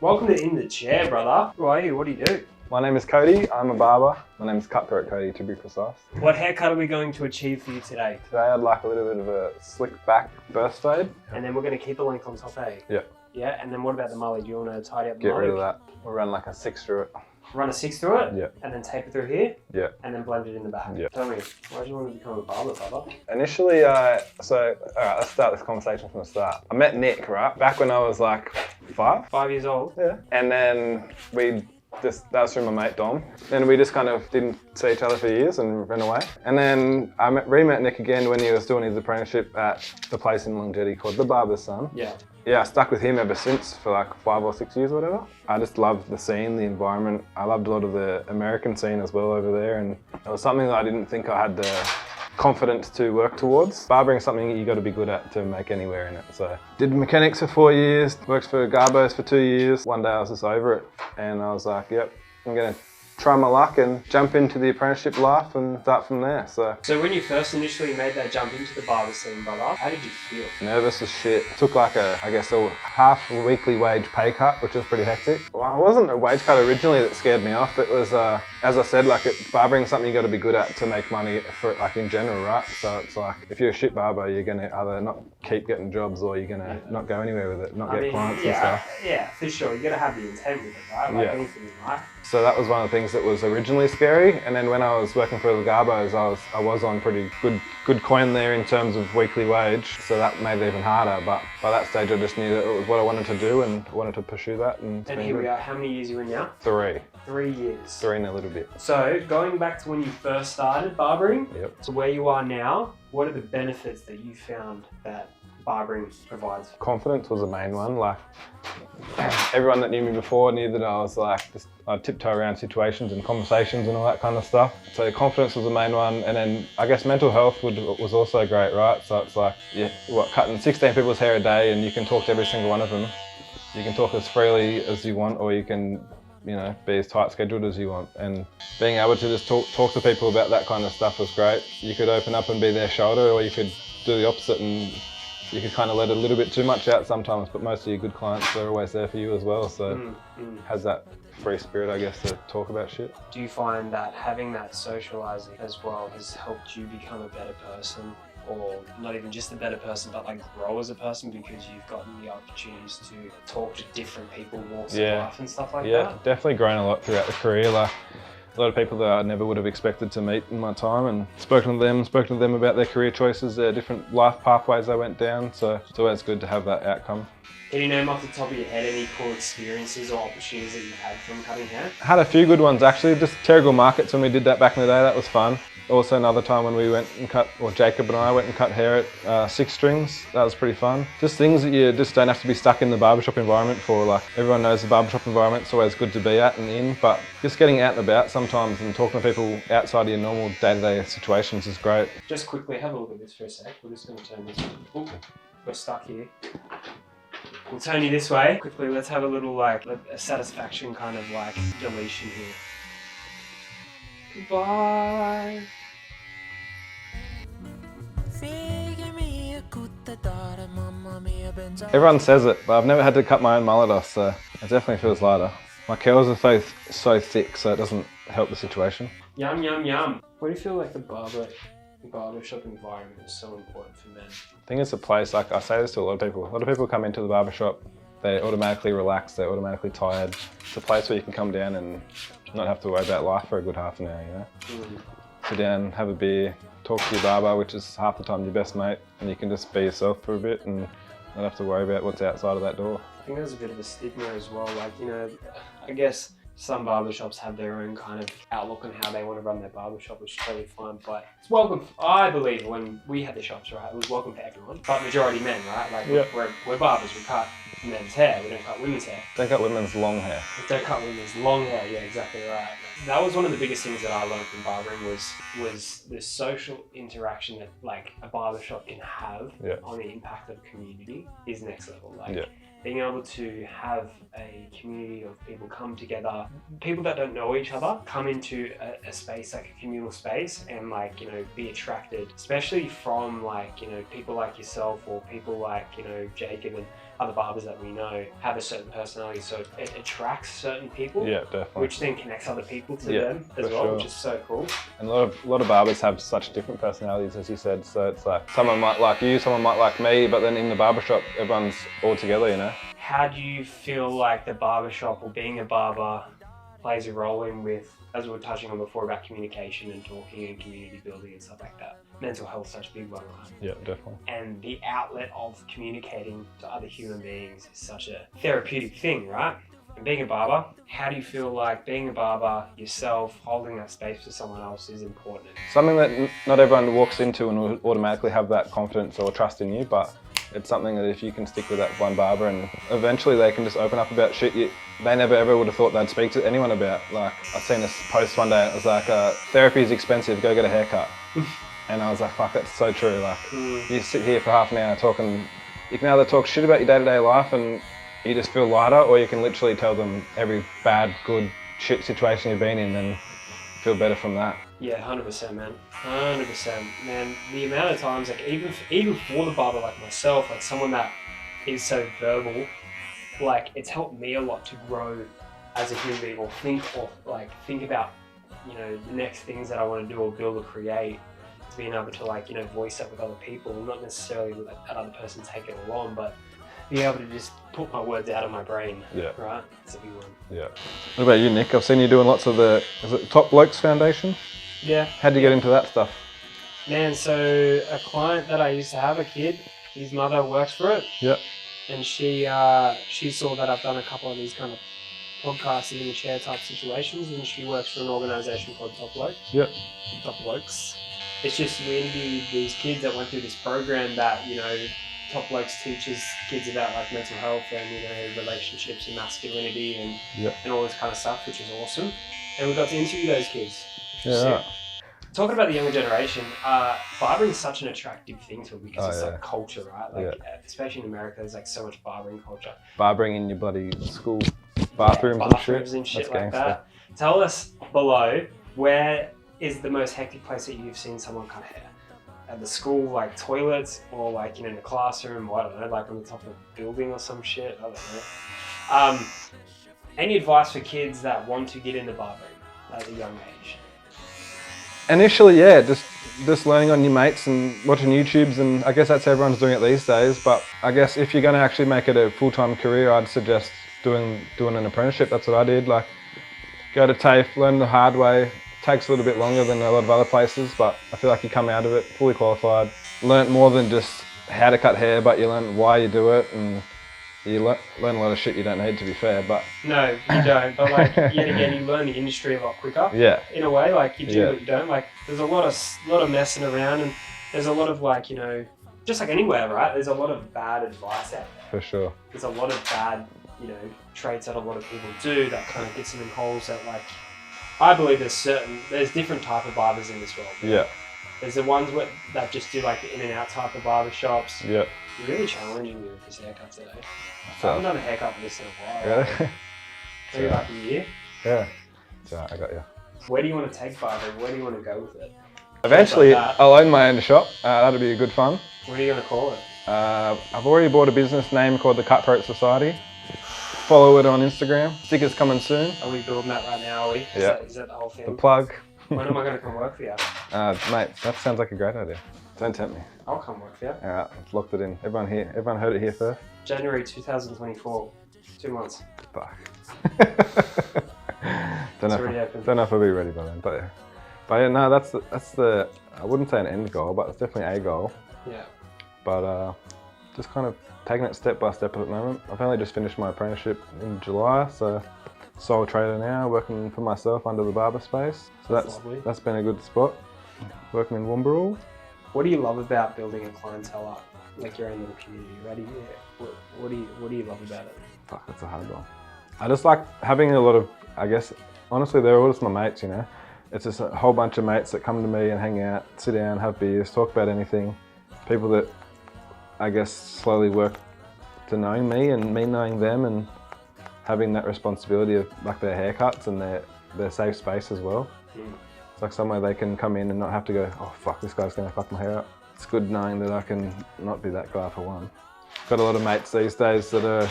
Welcome to In the Chair, brother. Who are you? What do you do? My name is Cody. I'm a barber. My name is Cutthroat Cody, to be precise. What haircut are we going to achieve for you today? Today I'd like a little bit of a slick back burst fade. And then we're going to keep the length on top, eh? Yeah. Yeah, and then what about the mullet? Do you want to tidy up the Get mullet? rid of that. We'll run like a 6 through it. Run a 6 through it? Yeah. And then tape it through here? Yeah. And then blend it in the back? Yeah. Tell me, why did you want to become a barber, brother? Initially, alright, let's start this conversation from the start. I met Nick, right? Back when I was like 5. 5 years old? Yeah. And then that was through my mate Dom. And we just kind of didn't see each other for years and ran away. And then I re-met Nick again when he was doing his apprenticeship at the place in Longjetty called the Barber's Son. Yeah. Yeah, I stuck with him ever since for like 5 or 6 years or whatever. I just loved the scene, the environment. I loved a lot of the American scene as well over there, and it was something that I didn't think I had the confidence to work towards. Barbering is something you got to be good at to make anywhere in it. So did mechanics for 4 years, worked for Garbos for 2 years. One day I was just over it and I was like, yep, I'm gonna try my luck and jump into the apprenticeship life and start from there. So when you first initially made that jump into the barber scene, brother, how did you feel? Nervous as shit. Took like a half weekly wage pay cut, which was pretty hectic. Well, it wasn't a wage cut originally that scared me off. It was, as I said, like barbering is something you got to be good at to make money for like in general, right? So it's like, if you're a shit barber, you're gonna either not keep getting jobs or you're gonna not go anywhere with it, not get clients and stuff. Yeah, for sure. You got to have the intent with it, right? Like anything in life. So that was one of the things that was originally scary. And then when I was working for the Garbos, I was on pretty good coin there in terms of weekly wage. So that made it even harder. But by that stage, I just knew that it was what I wanted to do and wanted to pursue that. And here we are. How many years are you in now? 3. 3 years. 3 and a little bit. So going back to when you first started barbering to where you are now, what are the benefits that you found that barbering provides? Confidence was the main one. Like everyone that knew me before knew that I was like, I'd tiptoe around situations and conversations and all that kind of stuff. So confidence was the main one. And then I guess mental health was also great, right? So it's like, cutting 16 people's hair a day and you can talk to every single one of them. You can talk as freely as you want, or you can, be as tight scheduled as you want. And being able to just talk to people about that kind of stuff was great. You could open up and be their shoulder, or you could do the opposite and you could kind of let a little bit too much out sometimes, but most of your good clients are always there for you as well. So has that free spirit, I guess, to talk about shit. Do you find that having that socializing as well has helped you become a better person? Or not even just a better person, but like grow as a person because you've gotten the opportunities to talk to different people, walks of life and stuff like that? Yeah, definitely grown a lot throughout the career. Like a lot of people that I never would have expected to meet in my time, and spoken to them about their career choices, their different life pathways they went down. So it's always good to have that outcome. Can you name off the top of your head any cool experiences or opportunities that you've had from cutting hair? I had a few good ones actually. Just Terrigal Markets when we did that back in the day, that was fun. Also another time when we went and Jacob and I went and cut hair at Six Strings, that was pretty fun. Just things that you just don't have to be stuck in the barbershop environment for. Like everyone knows the barbershop environment's always good to be at and in, but just getting out and about sometimes and talking to people outside of your normal day-to-day situations is great. Just quickly have a look at this for a sec. We're just going to turn this. Ooh, we're stuck here. We'll turn you this way. Quickly, let's have a little a satisfaction kind of deletion here. Goodbye. Everyone says it, but I've never had to cut my own mullet off, so it definitely feels lighter. My curls are so thick, so it doesn't help the situation. Yum, yum, yum. What do you feel like the barbershop environment is so important for men? I think it's a place, like I say this to a lot of people. A lot of people come into the barbershop, they automatically relax, they're automatically tired. It's a place where you can come down and not have to worry about life for a good half an hour, Sit down, have a beer, talk to your barber, which is half the time your best mate, and you can just be yourself for a bit and not have to worry about what's outside of that door. I think there's a bit of a stigma as well, I guess some barbershops have their own kind of outlook on how they want to run their barbershop, which is totally fine, but it's welcome. I believe when we had the shops, right, it was welcome for everyone, but majority men, right? We're barbers, we cut men's hair, we don't cut women's hair. Don't cut women's long hair. Don't cut women's long hair, yeah, exactly right. That was one of the biggest things that I learned from barbering was the social interaction that a barbershop can have on the impact of community is next level. being able to have a community of people come together, people that don't know each other, come into a space like a communal space and like, be attracted, especially from like, people like yourself or people like, Jacob and other barbers that we know have a certain personality, so it attracts certain people. Yeah, definitely. Which then connects other people to them as well, sure. which is so cool. And a lot of barbers have such different personalities, as you said. So it's like someone might like you, someone might like me, but then in the barbershop, everyone's all together, How do you feel like the barbershop or being a barber plays a role in with, as we were touching on before, about communication and talking and community building and stuff like that? Mental health is such a big one, right? Yeah, definitely. And the outlet of communicating to other human beings is such a therapeutic thing, right? And being a barber, how do you feel like being a barber yourself, holding that space for someone else is important? Something that not everyone walks into and will automatically have that confidence or trust in you, but it's something that if you can stick with that one barber and eventually they can just open up about shit they never ever would have thought they'd speak to anyone about. Like, I've seen this post one day, it was like, therapy is expensive, go get a haircut. And I was like, fuck, that's so true. Like, you sit here for half an hour talking, you can either talk shit about your day-to-day life and you just feel lighter, or you can literally tell them every bad, good, shit situation you've been in and feel better from that. Yeah, 100%, man. 100%. Man, the amount of times, like, even for the barber like myself, like someone that is so verbal, like, it's helped me a lot to grow as a human being, or think about, the next things that I want to do or build or create. Being able to like, voice that with other people, not necessarily let that other person take it along, but being able to just put my words out of my brain. Yeah. Right? It's a big one. Yeah. What about you, Nick? I've seen you doing lots of is it Top Blokes Foundation? Yeah. How'd you get into that stuff? Man, so a client that I used to have, a kid, his mother works for it. Yeah. And she saw that I've done a couple of these kind of podcasting in the chair type situations, and she works for an organisation called Top Blokes. Yeah. Top Blokes. It's just we interviewed these kids that went through this program that, Top Blokes teaches kids about like mental health and, relationships and masculinity and all this kind of stuff, which is awesome. And we got to interview those kids. Yeah. Talking about the younger generation, barbering is such an attractive thing to it because it's like culture, right? Like, especially in America, there's like so much barbering culture. Barbering in your bloody school bathrooms and shit like that. Tell us below, where is the most hectic place that you've seen someone cut hair? At the school, like toilets, or like in a classroom, or I don't know, like on the top of a building or some shit, I don't know. Any advice for kids that want to get into barbering at a young age? Initially, yeah, just learning on your mates and watching YouTubes, and I guess that's how everyone's doing it these days. But I guess if you're going to actually make it a full-time career, I'd suggest doing an apprenticeship. That's what I did. Like, go to TAFE, learn the hard way. Takes a little bit longer than a lot of other places, but I feel like you come out of it fully qualified. Learn more than just how to cut hair, but you learn why you do it, and you learn a lot of shit you don't need, to be fair. But no, you don't. But like, yet again, you learn the industry a lot quicker. Yeah. In a way, like you do what you don't. Like, there's a lot of messing around, and there's a lot of like, just like anywhere, right? There's a lot of bad advice out there. For sure. There's a lot of bad, traits that a lot of people do that kind of gets them in holes that like. I believe there's different type of barbers in this world. Right? Yeah. There's the ones that just do like the in and out type of barbershops. Yeah. You're really challenging me with this haircut today. I haven't done a haircut for this in a while. Really? Maybe like a year. Yeah. It's alright, I got you. Where do you want to take barbering? Where do you want to go with it? Eventually, like I'll own my own shop. That'll be good fun. What are you going to call it? I've already bought a business name called the Cutthroat Society. Follow it on Instagram. Stickers coming soon. Are we building that right now, are we? Is that the whole thing? The plug. When am I going to come work for you? Mate, that sounds like a great idea. Don't tempt me. I'll come work for you. Alright, I've locked it in. Everyone heard it here first. January 2024. 2 months. Fuck. Don't know if I'll be ready by then, but yeah. No, that's the I wouldn't say an end goal, but it's definitely a goal. Yeah. But just kind of taking it step by step at the moment. I've only just finished my apprenticeship in July, so sole trader now, working for myself under the barber space. So that's been a good spot. Working in Woombarrel. What do you love about building a clientele up, like your own little community? What do you love about it? Fuck, that's a hard one. I just like having a lot of, I guess, honestly, they're all just my mates, It's just a whole bunch of mates that come to me and hang out, sit down, have beers, talk about anything. People that, I guess, slowly work to knowing me and me knowing them and having that responsibility of like their haircuts and their safe space as well. It's like somewhere they can come in and not have to go, oh fuck, this guy's gonna fuck my hair up. It's good knowing that I can not be that guy for one. Got a lot of mates these days that are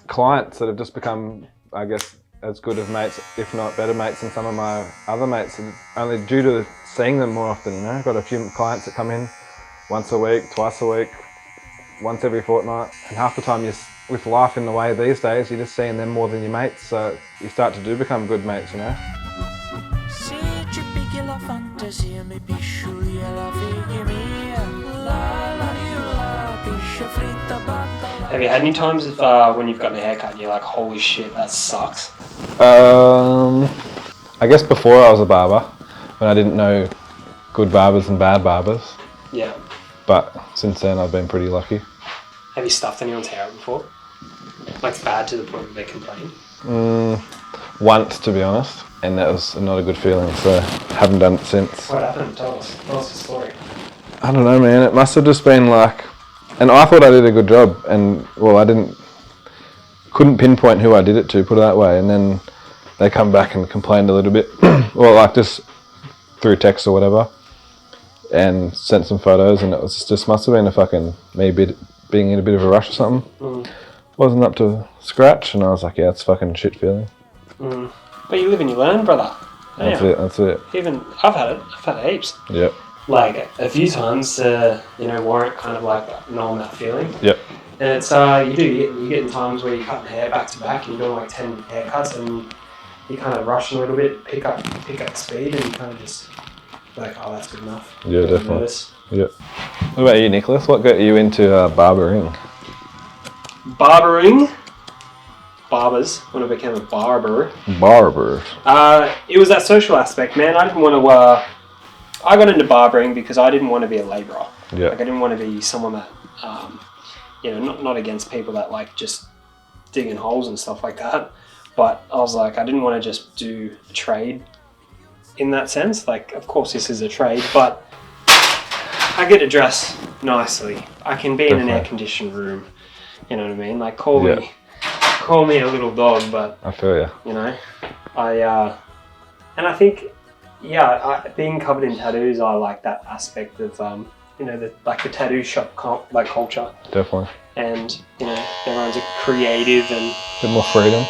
clients that have just become, I guess, as good of mates, if not better mates than some of my other mates, only due to seeing them more often, you know. Got a few clients that come in once a week, twice a week, once every fortnight, and half the time with life in the way these days, you're just seeing them more than your mates, so you start to become good mates, you know. Have you had any times when you've gotten a haircut and you're like, holy shit, that sucks? I guess before I was a barber, when I didn't know good barbers and bad barbers. Yeah. But since then I've been pretty lucky. Have you stuffed anyone's hair up before? Like bad to the point where they complain? Once, to be honest, and that was not a good feeling, so haven't done it since. What happened? Tell us the story. I don't know, man, it must have just been like, and I thought I did a good job, and well, couldn't pinpoint who I did it to, put it that way, and then they come back and complained a little bit, or like just through text or whatever, and sent some photos, and it was just must have been a fucking being in a bit of a rush or something. Wasn't up to scratch, and I was like, yeah, it's fucking shit feeling. But you live and you learn, brother. That's it. Even I've had it heaps. Yep. Like a few times, warrant kind of like knowing that feeling. Yep. And it's you get in times where you're cutting hair back to back and you're doing like 10 haircuts and you kind of rush a little bit, pick up speed, and you kind of just like, oh, that's good enough. Yeah, definitely. Yep. What about you, Nicholas? What got you into barbering? Barbers, when I became a barber. Barbers. It was that social aspect, man. I didn't want to. I got into barbering because I didn't want to be a labourer. Yeah. Like I didn't want to be someone that, not against people that like just digging holes and stuff like that. But I was like, I didn't want to just do a trade in that sense. Like, of course, this is a trade, but I get to dress nicely. I can be in an air-conditioned room. You know what I mean? Like, call me a little dog, but I feel you. You know, and I think, being covered in tattoos, I like that aspect of, the tattoo shop culture. Definitely. And everyone's creative and bit more freedom.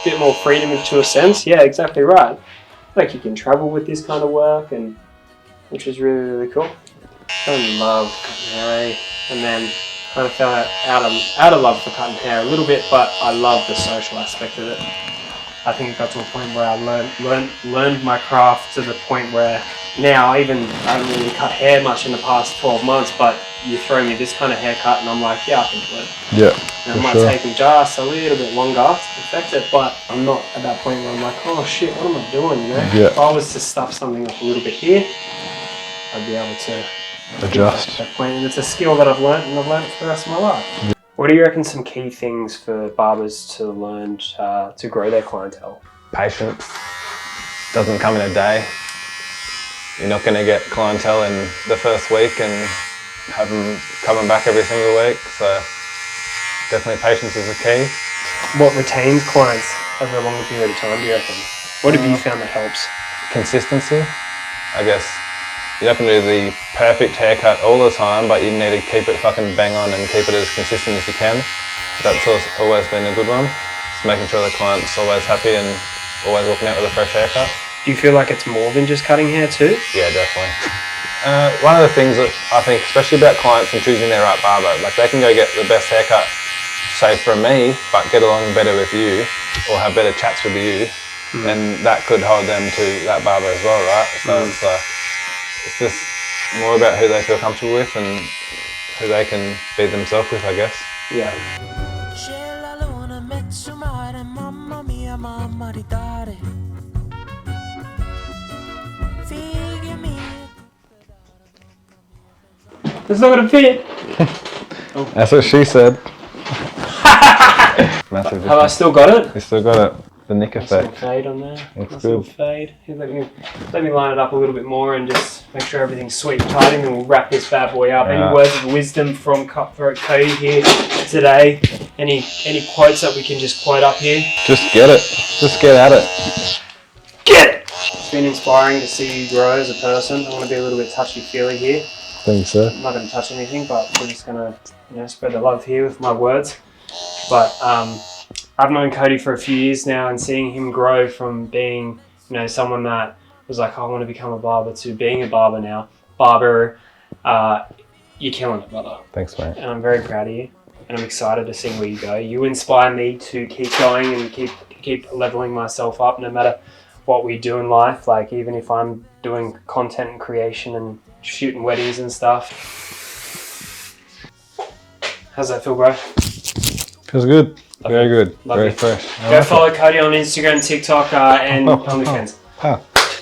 Bit more freedom to a sense. Yeah, exactly right. Like you can travel with this kind of work, and which is really, really cool. I love cutting hair, and then kind of fell out of love for cutting hair a little bit, but I love the social aspect of it. I think it got to a point where I learned my craft to the point where now I haven't really cut hair much in the past 12 months, but you throw me this kind of haircut and I'm like, yeah, I can do it. Yeah. And it might take me just a little bit longer to perfect it, but I'm not at that point where I'm like, oh shit, what am I doing? Yeah. If I was to stuff something up a little bit here, I'd be able to adjust. At that point, and it's a skill that I've learned, and I've learned it for the rest of my life. Yeah. What do you reckon some key things for barbers to learn to grow their clientele? Patience. Doesn't come in a day. You're not going to get clientele in the first week and have them coming back every single week. So definitely patience is the key. What retains clients over a longer period of time, do you reckon? What have you found that helps? Consistency, I guess. You're not going to do the perfect haircut all the time, but you need to keep it fucking bang on and keep it as consistent as you can. That's always been a good one. Just making sure the client's always happy and always walking out with a fresh haircut. Do you feel like it's more than just cutting hair too? Yeah, definitely. One of the things that I think, especially about clients and choosing their right barber, like they can go get the best haircut, say from me, but get along better with you or have better chats with you, and that could hold them to that barber as well, right? So it's just more about who they feel comfortable with and who they can be themselves with, I guess. Yeah. It's not gonna fit. That's what she said. Massive. Have I still got it? You still got it. the nick Nice little effect. fade on there. Looks Nice little good. fade. Here, let me line it up a little bit more and just make sure everything's sweet and tight, and then we'll wrap this bad boy up. Any Alright. words of wisdom from Cutthroat Cody here today? Any quotes that we can just quote up here? Just get it. Just get at it. Get it! It's been inspiring to see you grow as a person. I want to be a little bit touchy-feely here. Thank you, sir. I'm not going to touch anything, but we're just going to spread the love here with my words. But I've known Cody for a few years now, and seeing him grow from being someone that was like, I want to become a barber, to being a barber now. Barber, you're killing it, brother. Thanks, mate. And I'm very proud of you, and I'm excited to see where you go. You inspire me to keep going and keep leveling myself up, no matter what we do in life. Like, even if I'm doing content and creation and shooting weddings and stuff. How's that feel, bro? Feels good. Love Very you. good. Love Very you. fresh. Go follow Cody on Instagram, TikTok, and OnlyFans.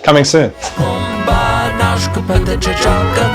Coming soon. Bomba, nasz kopete, czy czaka,